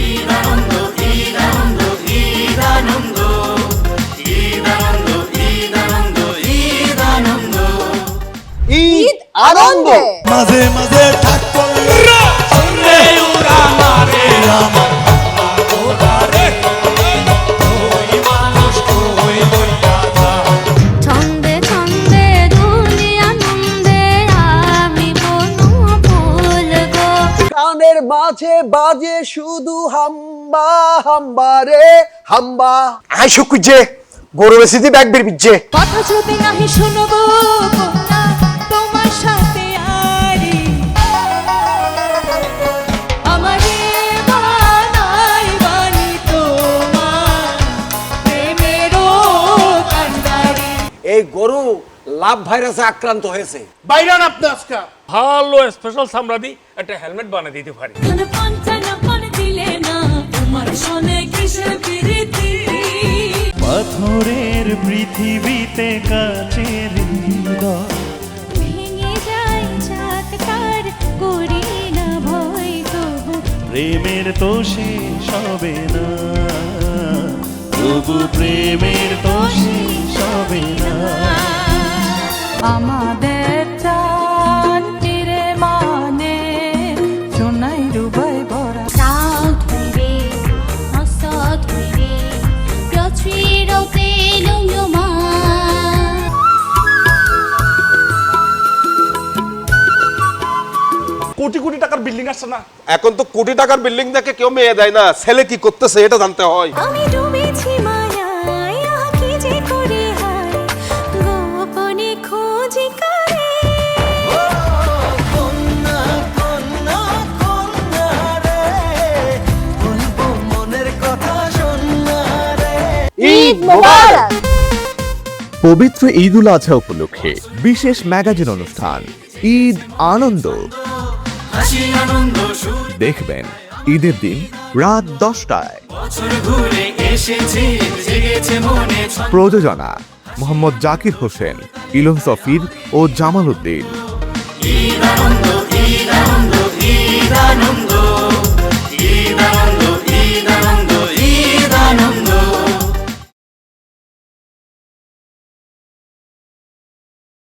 ঈদ আনন্দ, ঈদ আনন্দ, ঈদ আনন্দ, ঈদ আনন্দ, ঈদ আনন্দ, ঈদ আনন্দ, ঈদ আনন্দ। মাঝে মাঝে ঠাক করলে শুনলে ওরা মারে আমার ওরে, ওই মানুষ কই লইয়া যা। ছন্দে ছন্দে দুলি আনন্দে আমি বনু ফুল গো। কানের মাঝে বাজে শুধু হাম্বা হাম্বা রে হাম্বা। আই শুকুজে গরু বেশিতে ব্যাগ বের বিচ্ছে। কথা যদি নাহি শুনবো না তোমার সাথে আরি আমারে বানাই বানি তোমার প্রেমেরও কান্ডারি। এই গরু লাভ ভাইরাসে আক্রান্ত হয়েছে। বাইরান আপনি আজকে ভালো স্পেশাল চামড়া দিয়ে একটা হেলমেট বানিয়ে দিতে পারি। পান দিলে না তোমার শোনে কিসের প্রীতি। পাথরের পৃথিবীতে কাছের হৃদয় ভেঙে যায় চাকতার করি না ভয় তবু প্রেমের তো শেষ হবে না, তবু প্রেমের তো শেষ হবে না। আমাদের চান ফিরে মানে সোনাই রুবাই ভরা South Korea, South Korea, 뼈 쥐러대 농요만. Crore crore টাকার বিল্ডিং আসছে না, এখন তো কোটি টাকার বিল্ডিং দেখে কেউ মেয়ে দেয় না, ছেলে কি করতেছে এটা জানতে হয়। আমি ডুবেছি মায়ায়, আহা কি যে করি হায়, গোপনে খোঁজি করে। ঈদ মোবারক। পবিত্র ঈদ উল আজহা উপলক্ষে বিশেষ ম্যাগাজিন অনুষ্ঠান ঈদ আনন্দ হাসি আনন্দ সুর দেখবেন ঈদের দিন রাত 10টায়। বছর ঘুরে এসেছে, জেগেছে মনে ছন্দ। প্রযোজনা মোহাম্মদ জাকির হোসেন, ইলন সফির ও জামাল উদ্দিন। ঈদ আনন্দ, ঈদ আনন্দ, ঈদ আনন্দ।